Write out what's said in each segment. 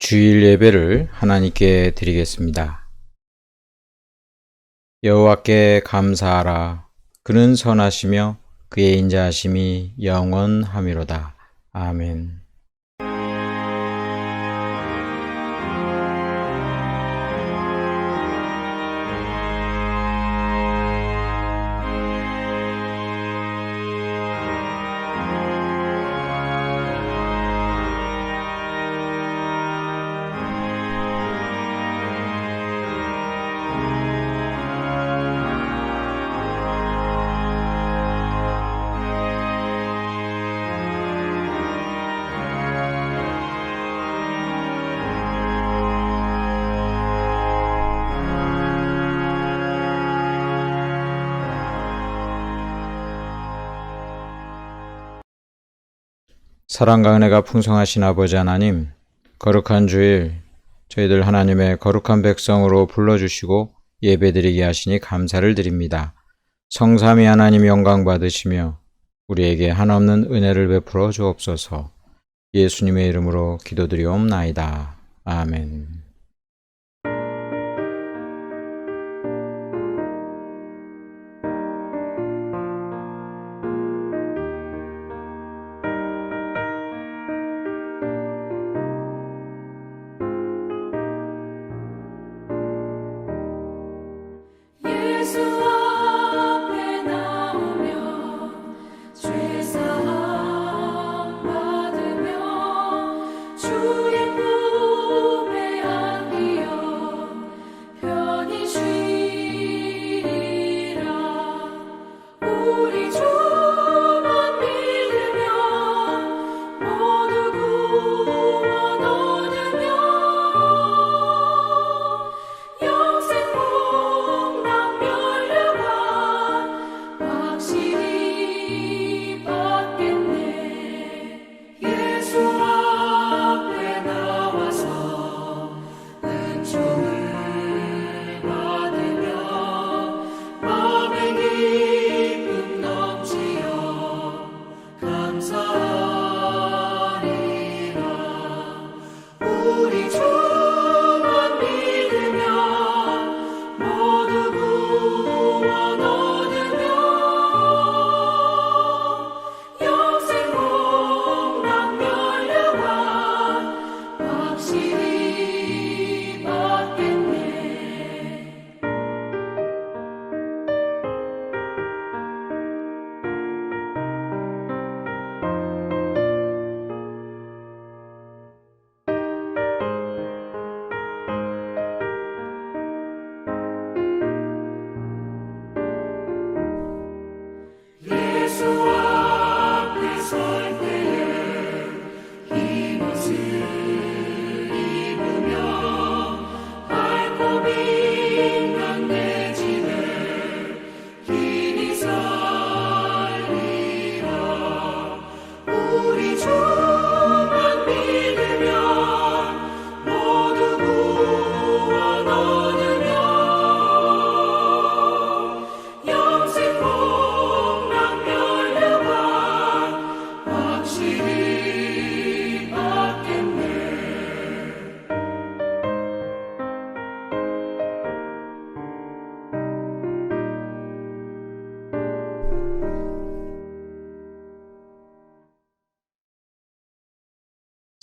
주일 예배를 하나님께 드리겠습니다. 여호와께 감사하라. 그는 선하시며 그의 인자하심이 영원하미로다. 아멘. 사랑과 은혜가 풍성하신 아버지 하나님, 거룩한 주일 저희들 하나님의 거룩한 백성으로 불러주시고 예배드리게 하시니 감사를 드립니다. 성삼위 하나님 영광 받으시며 우리에게 한없는 은혜를 베풀어 주옵소서. 예수님의 이름으로 기도드리옵나이다. 아멘.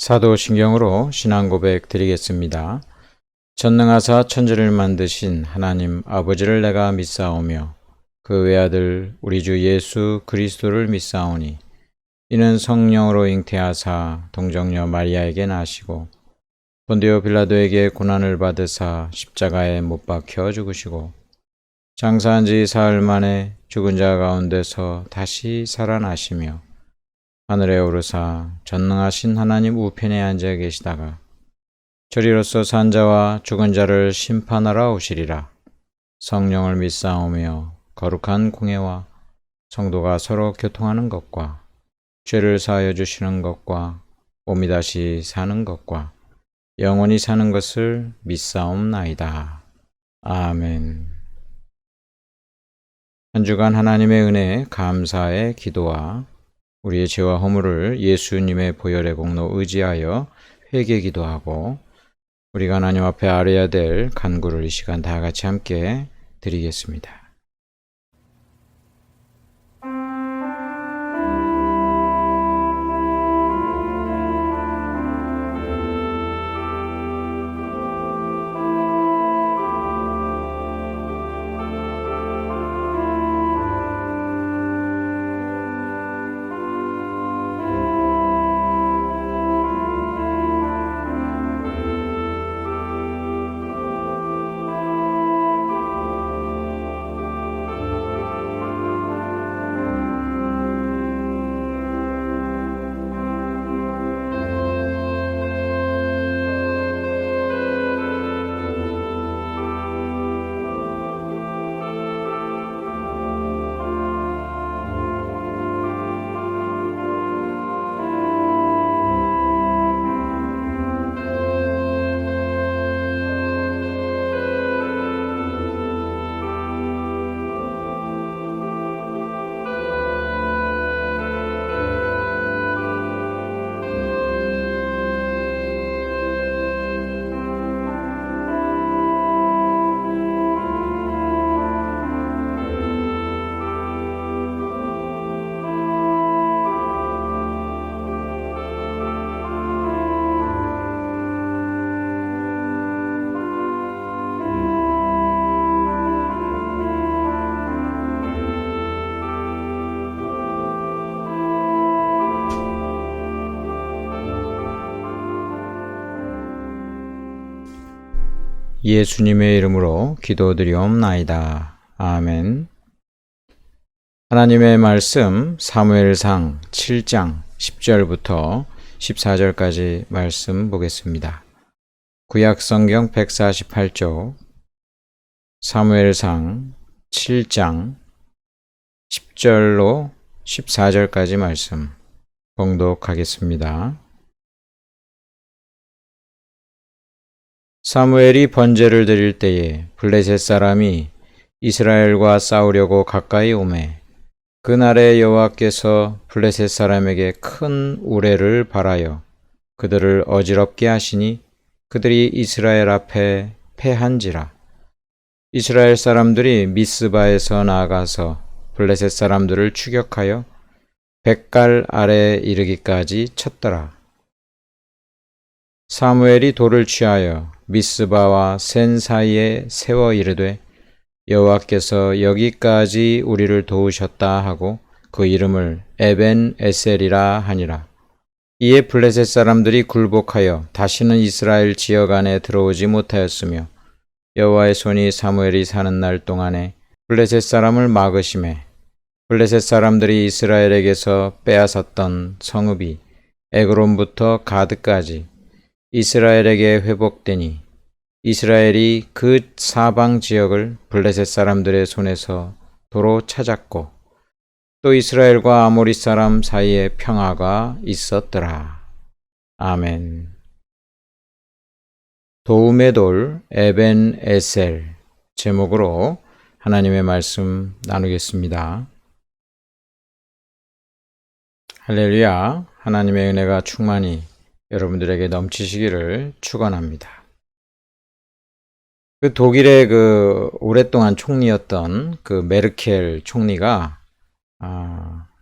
사도신경으로 신앙고백 드리겠습니다. 전능하사 천지를 만드신 하나님 아버지를 내가 믿사오며 그 외아들 우리 주 예수 그리스도를 믿사오니 이는 성령으로 잉태하사 동정녀 마리아에게 나시고 본디오 빌라도에게 고난을 받으사 십자가에 못 박혀 죽으시고 장사한 지 사흘 만에 죽은 자 가운데서 다시 살아나시며 하늘에 오르사 전능하신 하나님 우편에 앉아 계시다가 저리로서 산 자와 죽은 자를 심판하러 오시리라. 성령을 믿사오며 거룩한 공회와 성도가 서로 교통하는 것과 죄를 사하여 주시는 것과 몸이 다시 사는 것과 영원히 사는 것을 믿사옵나이다. 아멘. 한 주간 하나님의 은혜에 감사의 기도와 우리의 죄와 허물을 예수님의 보혈의 공로 의지하여 회개 기도하고 우리가 하나님 앞에 아뢰야 될 간구를 이 시간 다 같이 함께 드리겠습니다. 예수님의 이름으로 기도드리옵나이다. 아멘. 하나님의 말씀 사무엘상 7장 10절부터 14절까지 말씀 보겠습니다. 구약성경 148쪽 사무엘상 7장 10절로 14절까지 말씀 봉독하겠습니다. 사무엘이 번제를 드릴 때에 블레셋 사람이 이스라엘과 싸우려고 가까이 오매 그날에 여호와께서 블레셋 사람에게 큰 우레를 발하여 그들을 어지럽게 하시니 그들이 이스라엘 앞에 패한지라. 이스라엘 사람들이 미스바에서 나아가서 블레셋 사람들을 추격하여 벳갈 아래에 이르기까지 쳤더라. 사무엘이 돌을 취하여 미스바와 센 사이에 세워 이르되 여호와께서 여기까지 우리를 도우셨다 하고 그 이름을 에벤 에셀이라 하니라. 이에 블레셋 사람들이 굴복하여 다시는 이스라엘 지역 안에 들어오지 못하였으며 여호와의 손이 사무엘이 사는 날 동안에 블레셋 사람을 막으심에 블레셋 사람들이 이스라엘에게서 빼앗았던 성읍이 에그론부터 가드까지 이스라엘에게 회복되니 이스라엘이 그 사방 지역을 블레셋 사람들의 손에서 도로 찾았고 또 이스라엘과 아모리 사람 사이에 평화가 있었더라. 아멘. 도움의 돌 에벤 에셀 제목으로 하나님의 말씀 나누겠습니다. 할렐루야. 하나님의 은혜가 충만히 여러분들에게 넘치시기를 축원합니다. 그 독일의 오랫동안 총리였던 그 메르켈 총리가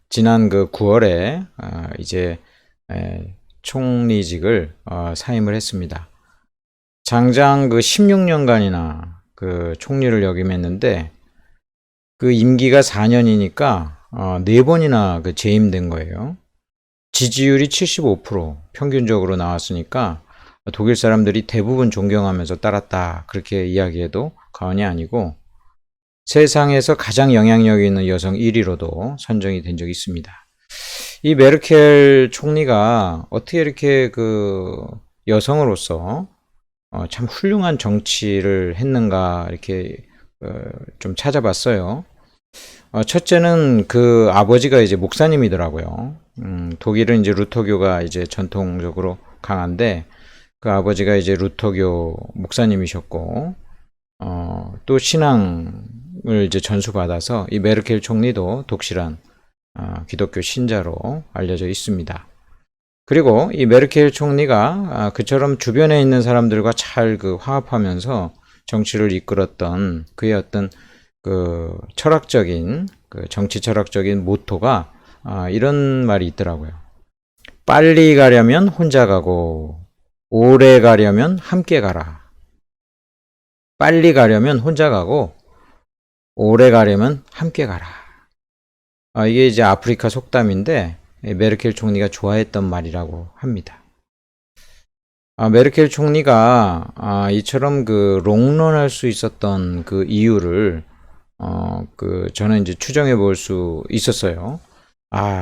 지난 9월에 이제 총리직을 사임을 했습니다. 장장 16년간이나 그 총리를 역임했는데 그 임기가 4년이니까 4번이나 재임된 거예요. 지지율이 75% 평균적으로 나왔으니까 독일 사람들이 대부분 존경하면서 따랐다 그렇게 이야기해도 과언이 아니고 세상에서 가장 영향력 있는 여성 1위로도 선정이 된 적이 있습니다. 이 메르켈 총리가 어떻게 이렇게 여성으로서 참 훌륭한 정치를 했는가 이렇게 좀 찾아봤어요. 첫째는 그 아버지가 이제 목사님이더라고요. 독일은 이제 루터교가 이제 전통적으로 강한데 그 아버지가 이제 루터교 목사님이셨고 또 신앙을 이제 전수받아서 이 메르켈 총리도 독실한 기독교 신자로 알려져 있습니다. 그리고 이 메르켈 총리가 그처럼 주변에 있는 사람들과 잘 그 화합하면서 정치를 이끌었던 그의 어떤 그 철학적인 그 정치 철학적인 모토가 이런 말이 있더라고요. 빨리 가려면 혼자 가고 오래 가려면 함께 가라. 빨리 가려면 혼자 가고 오래 가려면 함께 가라. 이게 이제 아프리카 속담인데 메르켈 총리가 좋아했던 말이라고 합니다. 메르켈 총리가 이처럼 그 롱런할 수 있었던 그 이유를 저는 이제 추정해 볼 수 있었어요.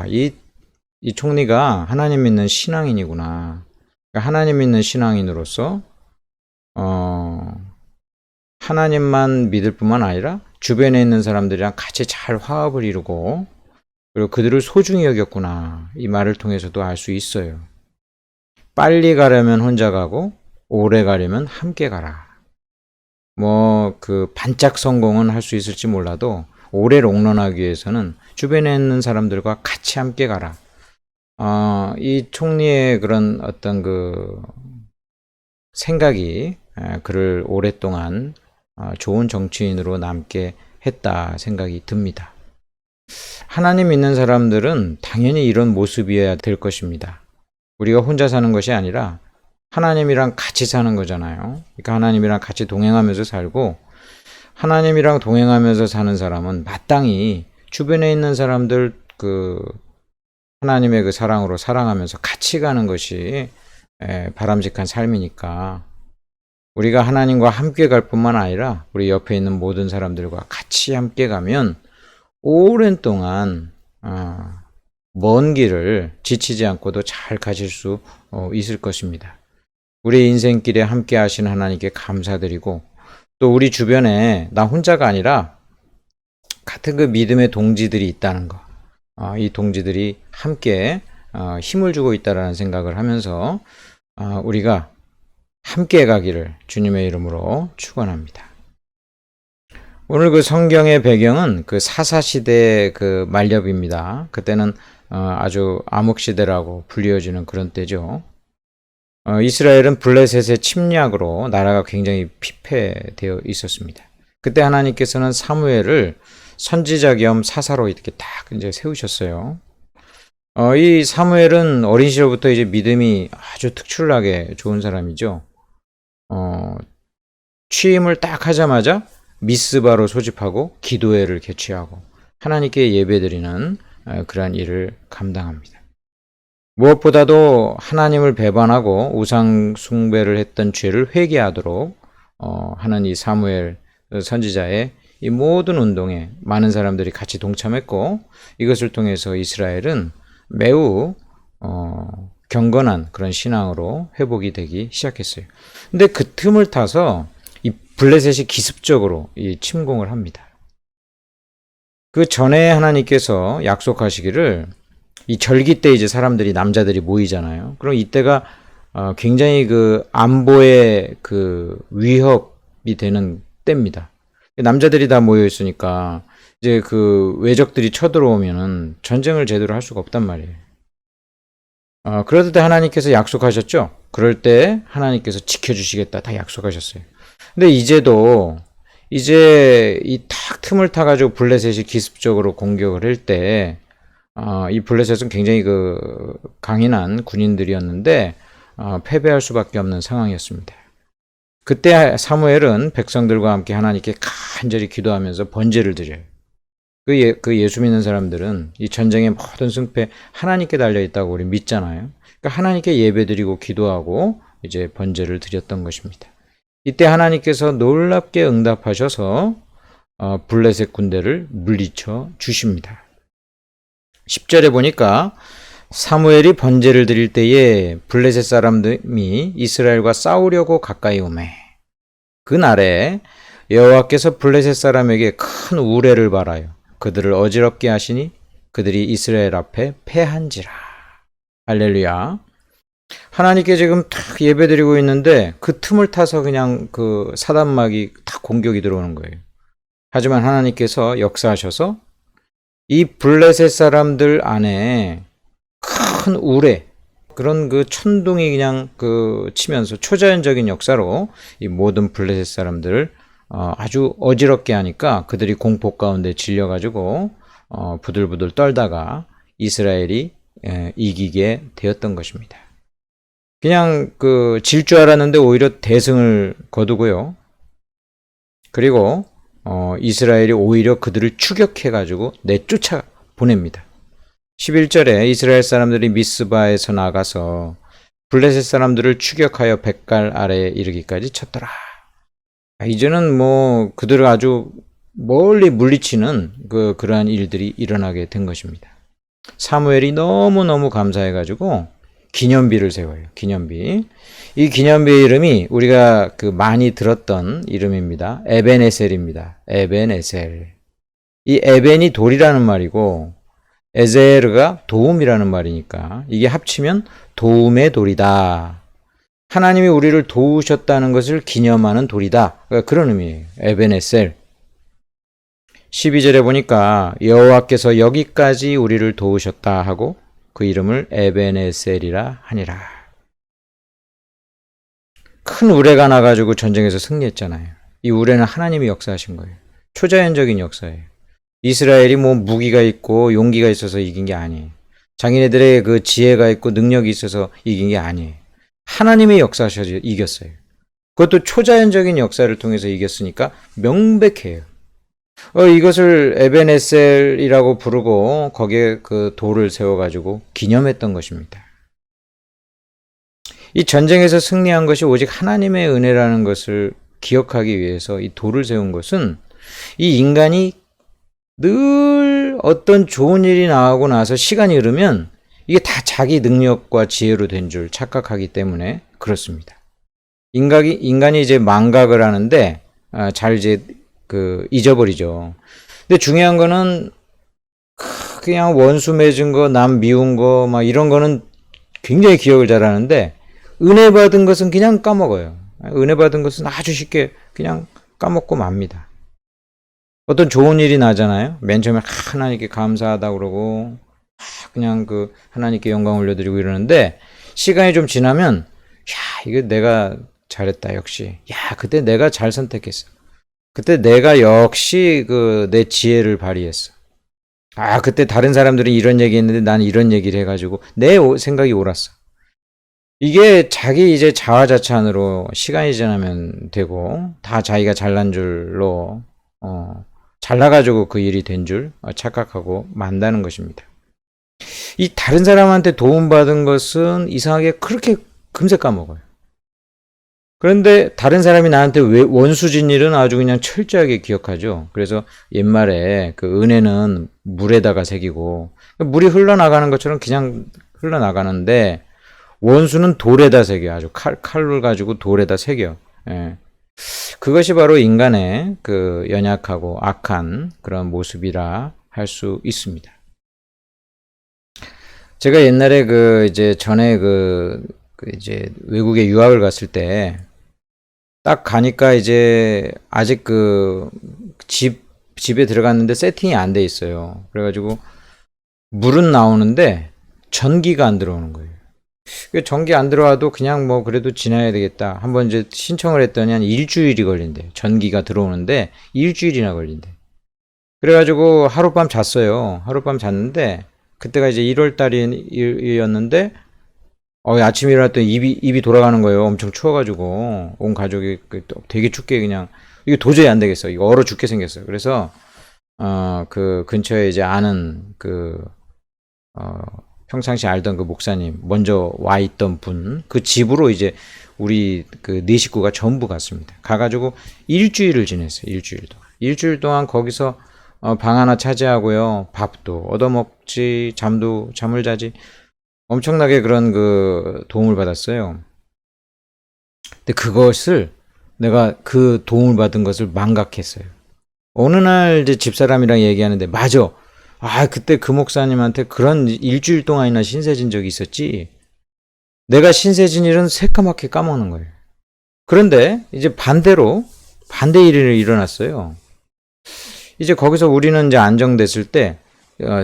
이 총리가 하나님 믿는 신앙인이구나. 그러니까 하나님 믿는 신앙인으로서 하나님만 믿을 뿐만 아니라 주변에 있는 사람들이랑 같이 잘 화합을 이루고 그리고 그들을 소중히 여겼구나. 이 말을 통해서도 알 수 있어요. 빨리 가려면 혼자 가고 오래 가려면 함께 가라. 그 반짝 성공은 할 수 있을지 몰라도 오래 롱런하기 위해서는 주변에 있는 사람들과 같이 함께 가라. 이 총리의 그런 어떤 그 생각이 그를 오랫동안 좋은 정치인으로 남게 했다 생각이 듭니다. 하나님 믿는 사람들은 당연히 이런 모습이어야 될 것입니다. 우리가 혼자 사는 것이 아니라 하나님이랑 같이 사는 거잖아요. 그러니까 하나님이랑 같이 동행하면서 살고 하나님이랑 동행하면서 사는 사람은 마땅히 주변에 있는 사람들 그 하나님의 그 사랑으로 사랑하면서 같이 가는 것이 바람직한 삶이니까 우리가 하나님과 함께 갈 뿐만 아니라 우리 옆에 있는 모든 사람들과 같이 함께 가면 오랜 동안 먼 길을 지치지 않고도 잘 가실 수 있을 것입니다. 우리 인생길에 함께 하신 하나님께 감사드리고 또 우리 주변에 나 혼자가 아니라 같은 그 믿음의 동지들이 있다는 거, 이 동지들이 함께 힘을 주고 있다는 생각을 하면서 우리가 함께 가기를 주님의 이름으로 축원합니다. 오늘 그 성경의 배경은 그 사사시대 그 말렵입니다. 그때는 아주 암흑시대라고 불리워지는 그런 때죠. 이스라엘은 블레셋의 침략으로 나라가 굉장히 피폐되어 있었습니다. 그때 하나님께서는 사무엘을 선지자 겸 사사로 이렇게 딱 이제 세우셨어요. 이 사무엘은 어린 시절부터 이제 믿음이 아주 특출나게 좋은 사람이죠. 취임을 딱 하자마자 미스바로 소집하고 기도회를 개최하고 하나님께 예배드리는 그러한 일을 감당합니다. 무엇보다도 하나님을 배반하고 우상 숭배를 했던 죄를 회개하도록 하는 이 사무엘 선지자의 이 모든 운동에 많은 사람들이 같이 동참했고 이것을 통해서 이스라엘은 매우 경건한 그런 신앙으로 회복이 되기 시작했어요. 근데 그 틈을 타서 이 블레셋이 기습적으로 이 침공을 합니다. 그 전에 하나님께서 약속하시기를 이 절기 때 이제 사람들이 남자들이 모이잖아요. 그럼 이때가 굉장히 그 안보의 그 위협이 되는 때입니다. 남자들이 다 모여 있으니까 이제 그 외적들이 쳐들어오면은 전쟁을 제대로 할 수가 없단 말이에요. 그럴 때 하나님께서 약속하셨죠. 그럴 때 하나님께서 지켜주시겠다 다 약속하셨어요. 근데 이제 이 탁 틈을 타가지고 블레셋이 기습적으로 공격을 할 때 이 블레셋은 굉장히 그 강인한 군인들이었는데 패배할 수밖에 없는 상황이었습니다. 그때 사무엘은 백성들과 함께 하나님께 간절히 기도하면서 번제를 드려요. 그 예수 믿는 사람들은 이 전쟁의 모든 승패 하나님께 달려 있다고 우리 믿잖아요. 그러니까 하나님께 예배드리고 기도하고 이제 번제를 드렸던 것입니다. 이때 하나님께서 놀랍게 응답하셔서 블레셋 군대를 물리쳐 주십니다. 10절에 보니까 사무엘이 번제를 드릴 때에 블레셋 사람들이 이스라엘과 싸우려고 가까이 오매 그날에 여호와께서 블레셋 사람에게 큰 우레를 발하여 그들을 어지럽게 하시니 그들이 이스라엘 앞에 패한지라. 할렐루야. 하나님께 지금 탁 예배드리고 있는데 그 틈을 타서 그냥 그 사단막이 탁 공격이 들어오는 거예요. 하지만 하나님께서 역사하셔서 이 블레셋 사람들 안에 큰 우레, 그런 그 천둥이 그냥 그 치면서 초자연적인 역사로 이 모든 블레셋 사람들을 아주 어지럽게 하니까 그들이 공포 가운데 질려가지고 부들부들 떨다가 이스라엘이 이기게 되었던 것입니다. 그냥 그 질 줄 알았는데 오히려 대승을 거두고요. 그리고 이스라엘이 오히려 그들을 추격해가지고 내쫓아 보냅니다. 11절에 이스라엘 사람들이 미스바에서 나가서 블레셋 사람들을 추격하여 벳갈 아래에 이르기까지 쳤더라. 이제는 뭐 그들을 아주 멀리 물리치는 그러한 일들이 일어나게 된 것입니다. 사무엘이 너무너무 감사해가지고 기념비를 세워요. 기념비. 이 기념비의 이름이 우리가 그 많이 들었던 이름입니다. 에벤에셀입니다. 에벤에셀. 이 에벤이 돌이라는 말이고 에제르가 도움이라는 말이니까 이게 합치면 도움의 돌이다. 하나님이 우리를 도우셨다는 것을 기념하는 돌이다. 그런 의미예요. 에벤에셀. 12절에 보니까 여호와께서 여기까지 우리를 도우셨다 하고 그 이름을 에벤에셀이라 하니라. 큰 우레가 나가지고 전쟁에서 승리했잖아요. 이 우레는 하나님이 역사하신 거예요. 초자연적인 역사예요. 이스라엘이 뭐 무기가 있고 용기가 있어서 이긴 게 아니에요. 자기네들의 그 지혜가 있고 능력이 있어서 이긴 게 아니에요. 하나님의 역사하셔서 이겼어요. 그것도 초자연적인 역사를 통해서 이겼으니까 명백해요. 이것을 에벤에셀이라고 부르고 거기에 그 돌을 세워가지고 기념했던 것입니다. 이 전쟁에서 승리한 것이 오직 하나님의 은혜라는 것을 기억하기 위해서 이 돌을 세운 것은 이 인간이 늘 어떤 좋은 일이 나오고 나서 시간이 흐르면 이게 다 자기 능력과 지혜로 된 줄 착각하기 때문에 그렇습니다. 인간이 이제 망각을 하는데 잘 이제 잊어버리죠. 근데 중요한 거는 그냥 원수 맺은 거, 남 미운 거, 막 이런 거는 굉장히 기억을 잘하는데 은혜 받은 것은 그냥 까먹어요. 은혜 받은 것은 아주 쉽게 그냥 까먹고 맙니다. 어떤 좋은 일이 나잖아요. 맨 처음에 하나님께 감사하다 그러고 그냥 하나님께 영광 올려드리고 이러는데 시간이 좀 지나면 이거 내가 잘했다 역시. 그때 내가 잘 선택했어. 그때 내가 역시 내 지혜를 발휘했어. 그때 다른 사람들이 이런 얘기 했는데 나는 이런 얘기를 해가지고 내 생각이 옳았어. 이게 자기 이제 자화자찬으로 시간이 지나면 되고 다 자기가 잘난 줄로 잘나가지고 그 일이 된 줄 착각하고 만다는 것입니다. 이 다른 사람한테 도움받은 것은 이상하게 그렇게 금세 까먹어요. 그런데 다른 사람이 나한테 원수진 일은 아주 그냥 철저하게 기억하죠. 그래서 옛말에 그 은혜는 물에다가 새기고 물이 흘러나가는 것처럼 그냥 흘러나가는데 원수는 돌에다 새겨. 아주 칼을 가지고 돌에다 새겨. 그것이 바로 인간의 연약하고 악한 그런 모습이라 할 수 있습니다. 제가 옛날에 이제 전에 이제 외국에 유학을 갔을 때 딱 가니까 이제 아직 집에 들어갔는데 세팅이 안 돼 있어요. 그래가지고 물은 나오는데 전기가 안 들어오는 거예요. 전기 안 들어와도 그냥 뭐 그래도 지나야 되겠다. 한번 이제 신청을 했더니 한 일주일이 걸린대. 전기가 들어오는데 일주일이나 걸린대. 그래가지고 하룻밤 잤어요. 하룻밤 잤는데 그때가 이제 1월 달이었는데 아침에 일어났더니 입이 돌아가는 거예요. 엄청 추워가지고 온 가족이 되게 춥게 그냥 이거 도저히 안 되겠어. 이거 얼어 죽게 생겼어요. 그래서 그 근처에 이제 아는 평상시 알던 그 목사님 먼저 와 있던 분 그 집으로 이제 우리 네 식구가 전부 갔습니다. 가가지고 일주일을 지냈어요. 일주일 동안 거기서 방 하나 차지하고요. 밥도 얻어먹지, 잠을 자지. 엄청나게 그런 도움을 받았어요. 근데 그것을 내가 그 도움을 받은 것을 망각했어요. 어느 날 이제 집사람이랑 얘기하는데 맞아. 그때 그 목사님한테 그런 일주일 동안이나 신세진 적이 있었지. 내가 신세진 일은 새까맣게 까먹는 거예요. 그런데 이제 반대 일이 일어났어요. 이제 거기서 우리는 이제 안정됐을 때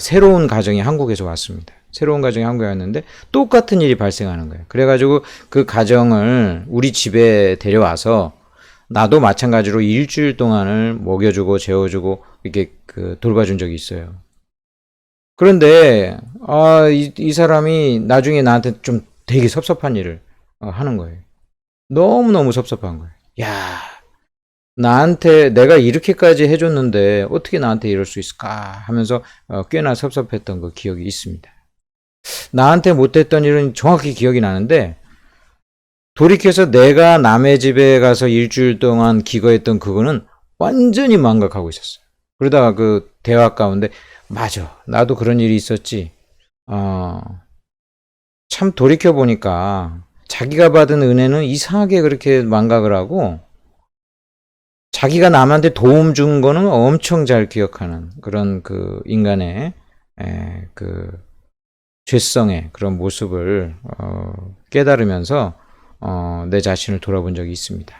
새로운 가정이 한국에서 왔습니다. 새로운 가정이 한국에 왔는데 똑같은 일이 발생하는 거예요. 그래가지고 그 가정을 우리 집에 데려와서 나도 마찬가지로 일주일 동안을 먹여주고 재워주고 이렇게 돌봐준 적이 있어요. 그런데 이 사람이 나중에 나한테 좀 되게 섭섭한 일을 하는 거예요. 너무너무 섭섭한 거예요. 야, 나한테 내가 이렇게까지 해줬는데 어떻게 나한테 이럴 수 있을까 하면서 꽤나 섭섭했던 그 기억이 있습니다. 나한테 못했던 일은 정확히 기억이 나는데 돌이켜서 내가 남의 집에 가서 일주일 동안 기거했던 그거는 완전히 망각하고 있었어요. 그러다가 그 대화 가운데 맞아, 나도 그런 일이 있었지. 참 돌이켜보니까 자기가 받은 은혜는 이상하게 그렇게 망각을 하고 자기가 남한테 도움 준 거는 엄청 잘 기억하는 그런 그 인간의 그 죄성의 그런 모습을 깨달으면서 내 자신을 돌아본 적이 있습니다.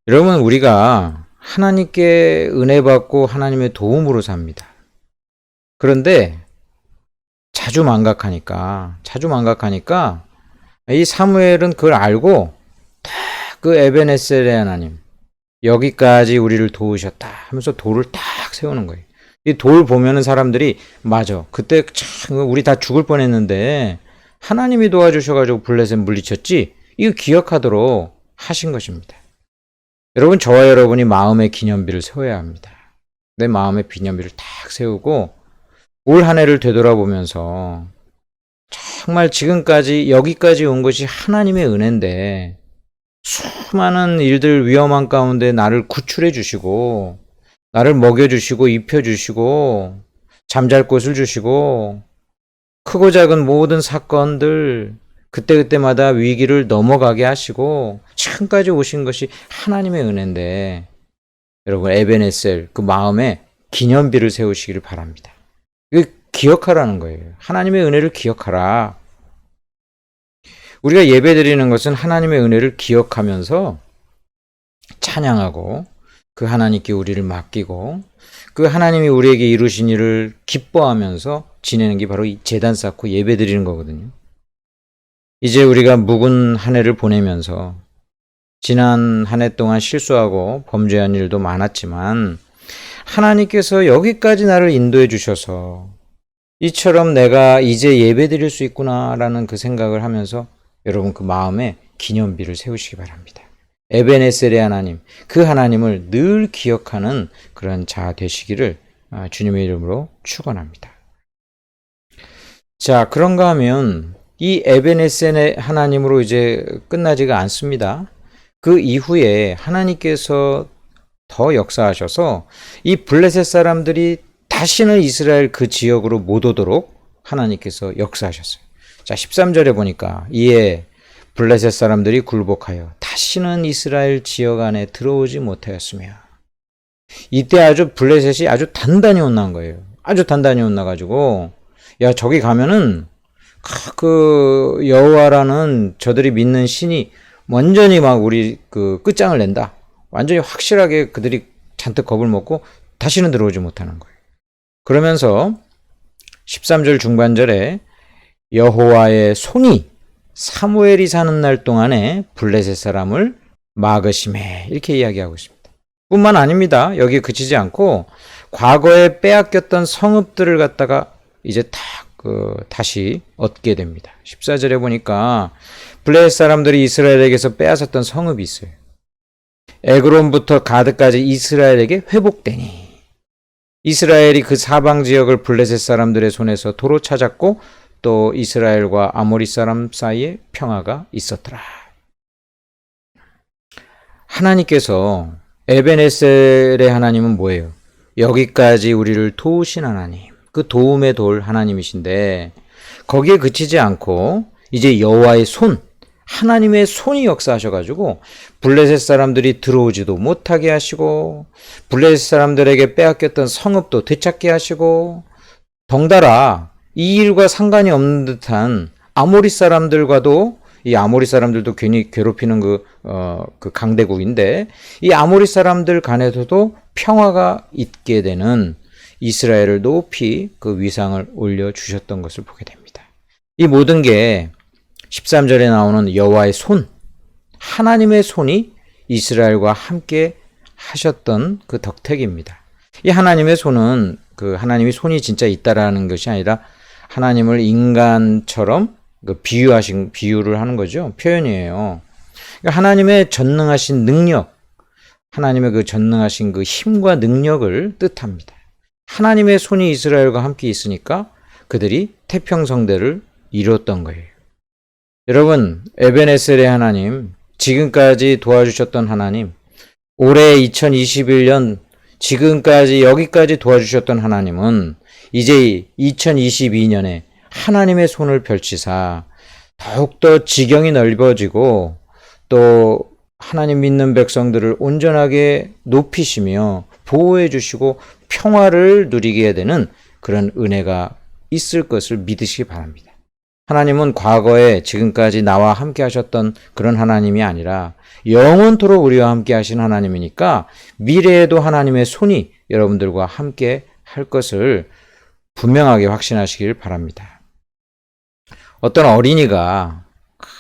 여러분, 우리가 하나님께 은혜 받고 하나님의 도움으로 삽니다. 그런데 자주 망각하니까 이 사무엘은 그걸 알고 딱 그 에베네셀의 하나님, 여기까지 우리를 도우셨다 하면서 돌을 딱 세우는 거예요. 이 돌 보면은 사람들이 맞아, 그때 참 우리 다 죽을 뻔했는데 하나님이 도와주셔가지고 블레셋 물리쳤지, 이거 기억하도록 하신 것입니다. 여러분, 저와 여러분이 마음의 기념비를 세워야 합니다. 내 마음의 기념비를 딱 세우고 올 한 해를 되돌아보면서 정말 지금까지 여기까지 온 것이 하나님의 은혜인데 수많은 일들, 위험한 가운데 나를 구출해 주시고 나를 먹여주시고 입혀주시고 잠잘 곳을 주시고 크고 작은 모든 사건들 그때그때마다 위기를 넘어가게 하시고 지금까지 오신 것이 하나님의 은혜인데 여러분, 에베네셀 그 마음에 기념비를 세우시기를 바랍니다. 이거 기억하라는 거예요. 하나님의 은혜를 기억하라. 우리가 예배드리는 것은 하나님의 은혜를 기억하면서 찬양하고 그 하나님께 우리를 맡기고 그 하나님이 우리에게 이루신 일을 기뻐하면서 지내는 게 바로 이 제단 쌓고 예배드리는 거거든요. 이제 우리가 묵은 한 해를 보내면서 지난 한 해 동안 실수하고 범죄한 일도 많았지만 하나님께서 여기까지 나를 인도해 주셔서 이처럼 내가 이제 예배드릴 수 있구나라는 그 생각을 하면서 여러분 그 마음에 기념비를 세우시기 바랍니다. 에베네셀의 하나님, 그 하나님을 늘 기억하는 그런 자 되시기를 주님의 이름으로 축원합니다. 자, 그런가 하면 이 에베네셀의 하나님으로 이제 끝나지가 않습니다. 그 이후에 하나님께서 더 역사하셔서 이 블레셋 사람들이 다시는 이스라엘 그 지역으로 못 오도록 하나님께서 역사하셨어요. 자, 13절에 보니까 이에 블레셋 사람들이 굴복하여 다시는 이스라엘 지역 안에 들어오지 못하였으며, 이때 아주 블레셋이 아주 단단히 혼난 거예요. 아주 단단히 혼나가지고 야, 저기 가면은 그 여호와라는 저들이 믿는 신이 완전히 막 우리 그 끝장을 낸다. 완전히 확실하게 그들이 잔뜩 겁을 먹고 다시는 들어오지 못하는 거예요. 그러면서 13절 중반절에 여호와의 손이 사무엘이 사는 날 동안에 블레셋 사람을 막으심에, 이렇게 이야기하고 있습니다. 뿐만 아닙니다. 여기에 그치지 않고 과거에 빼앗겼던 성읍들을 갖다가 이제 다시 얻게 됩니다. 14절에 보니까 블레셋 사람들이 이스라엘에게서 빼앗았던 성읍이 있어요. 에그론부터 가드까지 이스라엘에게 회복되니, 이스라엘이 그 사방 지역을 블레셋 사람들의 손에서 도로 찾았고 또 이스라엘과 아모리 사람 사이에 평화가 있었더라. 하나님께서, 에베네셀의 하나님은 뭐예요? 여기까지 우리를 도우신 하나님, 그 도움의 돌 하나님이신데 거기에 그치지 않고 이제 여호와의 손, 하나님의 손이 역사하셔가지고 블레셋 사람들이 들어오지도 못하게 하시고 블레셋 사람들에게 빼앗겼던 성읍도 되찾게 하시고 덩달아 이 일과 상관이 없는 듯한 아모리 사람들과도, 이 아모리 사람들도 괜히 괴롭히는 그 강대국인데 이 아모리 사람들 간에서도 평화가 있게 되는 이스라엘을 높이 그 위상을 올려주셨던 것을 보게 됩니다. 이 모든 게 13절에 나오는 여호와의 손, 하나님의 손이 이스라엘과 함께 하셨던 그 덕택입니다. 이 하나님의 손은 그 하나님의 손이 진짜 있다라는 것이 아니라 하나님을 인간처럼 그 비유를 하는 거죠. 표현이에요. 그러니까 하나님의 전능하신 능력, 하나님의 그 전능하신 그 힘과 능력을 뜻합니다. 하나님의 손이 이스라엘과 함께 있으니까 그들이 태평성대를 이뤘던 거예요. 여러분, 에베네셀의 하나님, 지금까지 도와주셨던 하나님, 올해 2021년 지금까지 여기까지 도와주셨던 하나님은 이제 2022년에 하나님의 손을 펼치사 더욱더 지경이 넓어지고 또 하나님 믿는 백성들을 온전하게 높이시며 보호해 주시고 평화를 누리게 되는 그런 은혜가 있을 것을 믿으시기 바랍니다. 하나님은 과거에 지금까지 나와 함께 하셨던 그런 하나님이 아니라 영원토록 우리와 함께 하신 하나님이니까 미래에도 하나님의 손이 여러분들과 함께 할 것을 분명하게 확신하시길 바랍니다. 어떤 어린이가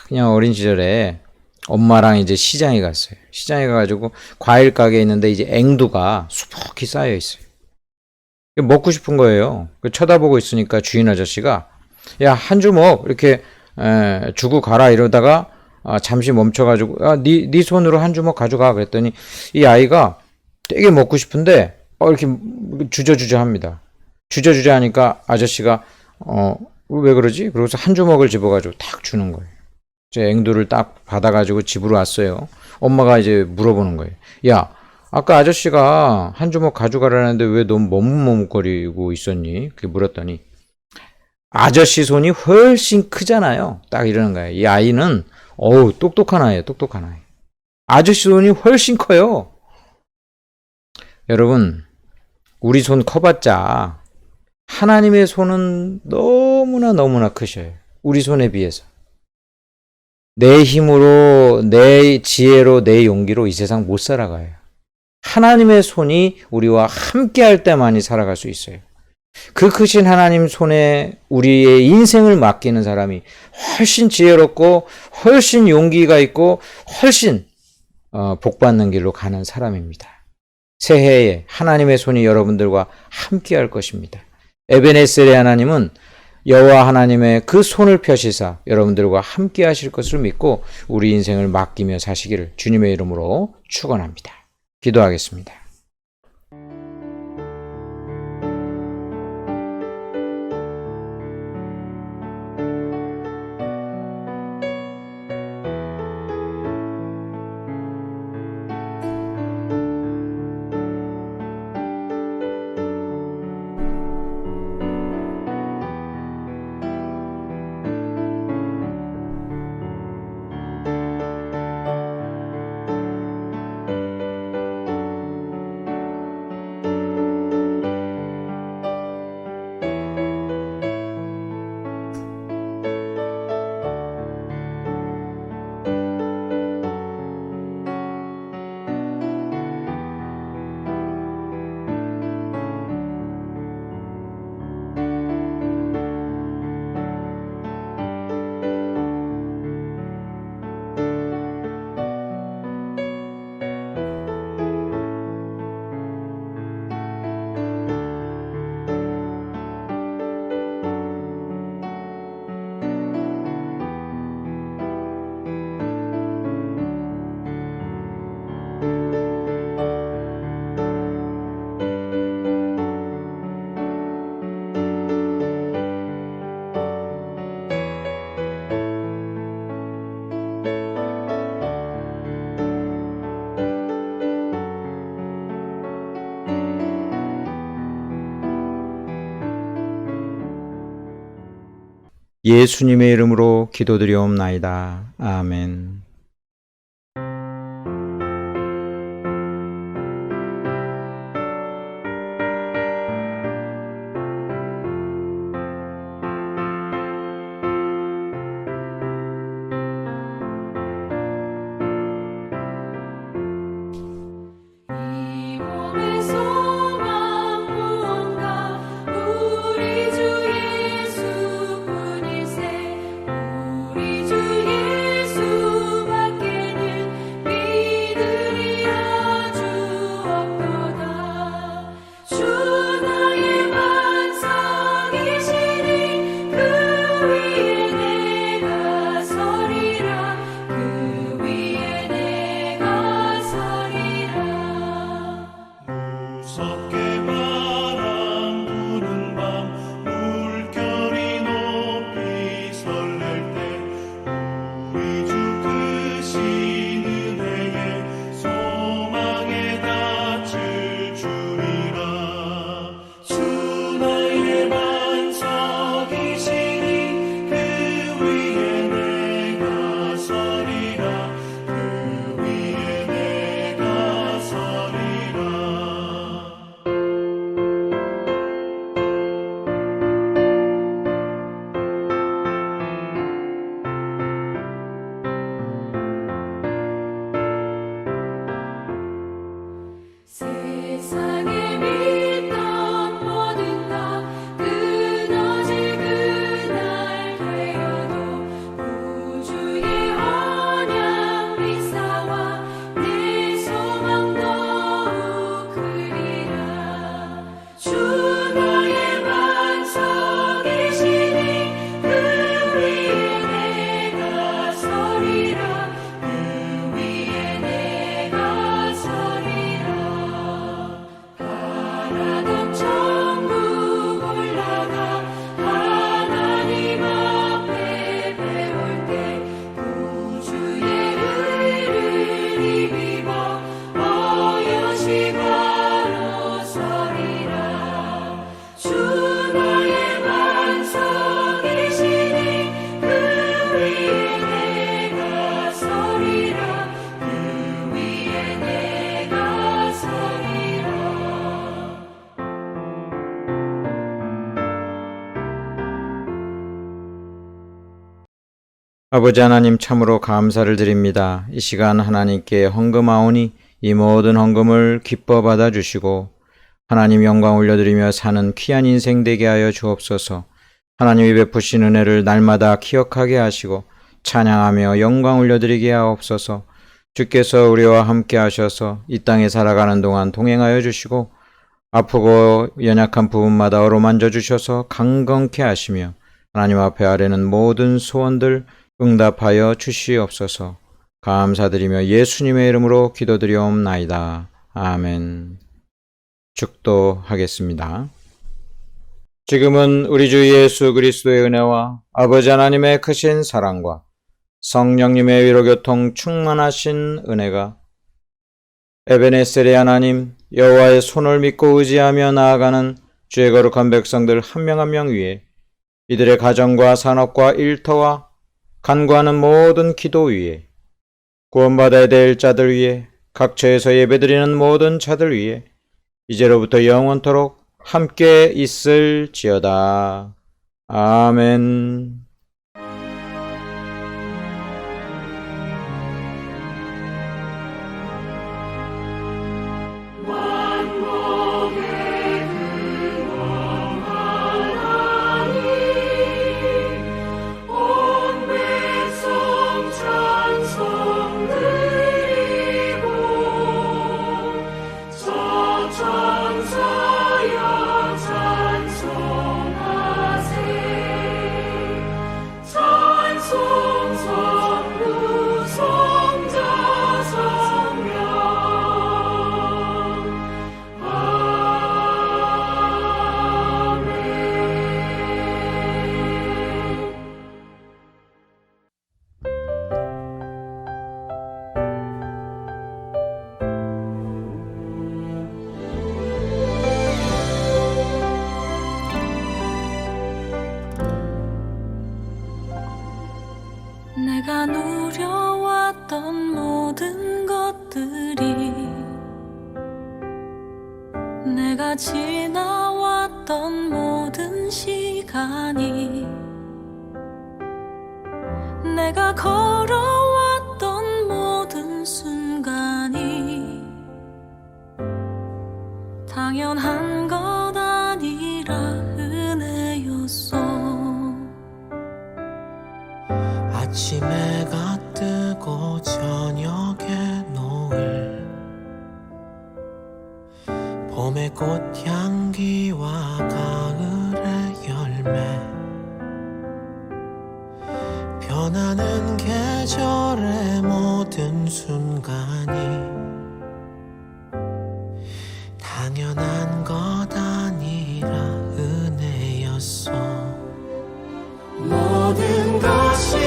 그냥 어린 시절에 엄마랑 이제 시장에 갔어요. 시장에 가가지고 과일 가게에 있는데 이제 앵두가 수북히 쌓여 있어요. 먹고 싶은 거예요. 쳐다보고 있으니까 주인 아저씨가 야, 한 주먹 이렇게 주고 가라 이러다가 잠시 멈춰가지고 야, 네 손으로 한 주먹 가져가 그랬더니 이 아이가 되게 먹고 싶은데 이렇게 주저주저 합니다. 주저주저 하니까 아저씨가 왜 그러지? 그러고서 한 주먹을 집어가지고 탁 주는 거예요. 제 앵두를 딱 받아가지고 집으로 왔어요. 엄마가 이제 물어보는 거예요. 야, 아까 아저씨가 한 주먹 가져가라는데 왜 넌 머뭇머뭇거리고 있었니? 그렇게 물었더니 아저씨 손이 훨씬 크잖아요. 딱 이러는 거예요. 이 아이는 똑똑한 아이예요. 똑똑한 아이. 아저씨 손이 훨씬 커요. 여러분, 우리 손 커봤자 하나님의 손은 너무나 크셔요. 우리 손에 비해서. 내 힘으로, 내 지혜로, 내 용기로 이 세상 못 살아가요. 하나님의 손이 우리와 함께 할 때만이 살아갈 수 있어요. 그 크신 하나님 손에 우리의 인생을 맡기는 사람이 훨씬 지혜롭고 훨씬 용기가 있고 훨씬 복받는 길로 가는 사람입니다. 새해에 하나님의 손이 여러분들과 함께 할 것입니다. 에베네셀의 하나님은 여호와 하나님의 그 손을 펴시사 여러분들과 함께 하실 것을 믿고 우리 인생을 맡기며 사시기를 주님의 이름으로 축원합니다. 기도하겠습니다. 예수님의 이름으로 기도드리옵나이다. 아멘. 이 몸의 소망 무언가 아버지 하나님, 참으로 감사를 드립니다. 이 시간 하나님께 헌금하오니 이 모든 헌금을 기뻐 받아주시고 하나님 영광 올려드리며 사는 귀한 인생 되게 하여 주옵소서. 하나님이 베푸신 은혜를 날마다 기억하게 하시고 찬양하며 영광 올려드리게 하옵소서. 주께서 우리와 함께 하셔서 이 땅에 살아가는 동안 동행하여 주시고 아프고 연약한 부분마다 어루만져 주셔서 강건케 하시며 하나님 앞에 아뢰는 모든 소원들 응답하여 주시옵소서. 감사드리며 예수님의 이름으로 기도드리옵나이다. 아멘. 축도하겠습니다. 지금은 우리 주 예수 그리스도의 은혜와 아버지 하나님의 크신 사랑과 성령님의 위로교통 충만하신 은혜가 에베네셀의 하나님 여호와의 손을 믿고 의지하며 나아가는 주의 거룩한 백성들 한 명 한 명 위에 이들의 가정과 산업과 일터와 간구하는 모든 기도 위에 구원받아야 될 자들 위에 각처에서 예배드리는 모든 자들 위에 이제로부터 영원토록 함께 있을지어다. 아멘. 내가 누려왔던 모든 것들이 내가 지나왔던 모든 시간이 내가 걸어왔던 모든 순간이 당연한 것 아니라 은혜였어. 아침 해가 뜨고 저녁에 노을 봄의 꽃향기와 가을의 열매 변하는 계절의 모든 순간이 당연한 것 아니라 은혜였어. 모든 것이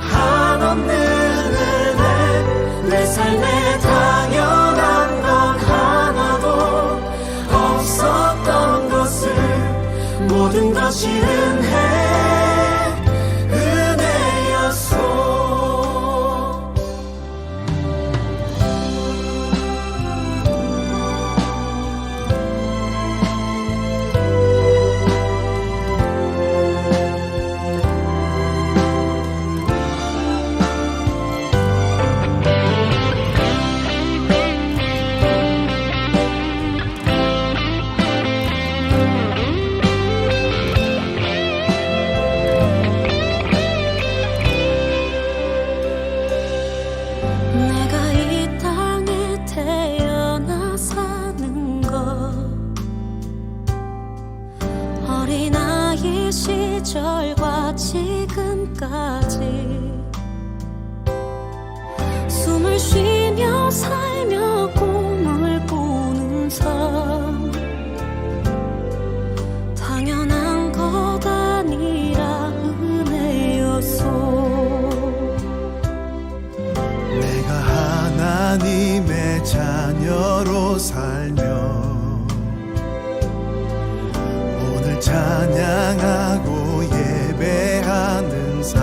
한없는 은혜 내 삶에 당연한 것 하나도 없었던 것을 모든 것이 은혜였어. 내가 이 땅에 태어나 사는 것 어린아이 시절과 지금까지 숨을 쉬며 살며 꿈을 꾸는 삶 당연한 것 아니라 은혜였어. 내가 하나님의 자녀로 살며 오늘 찬양하고 예배하는 삶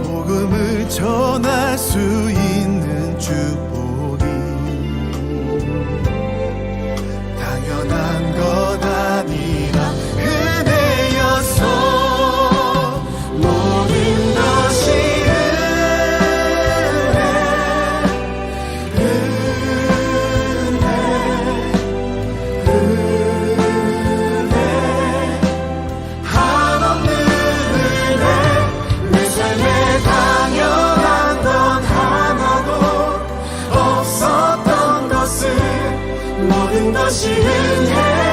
복음을 전할 수 있는 축복이 당연한 것 아니라 은혜여서 모든 것이 한없는 은혜 내 삶에 당연한 건 하나도 없었던 것을 모든 것이 은혜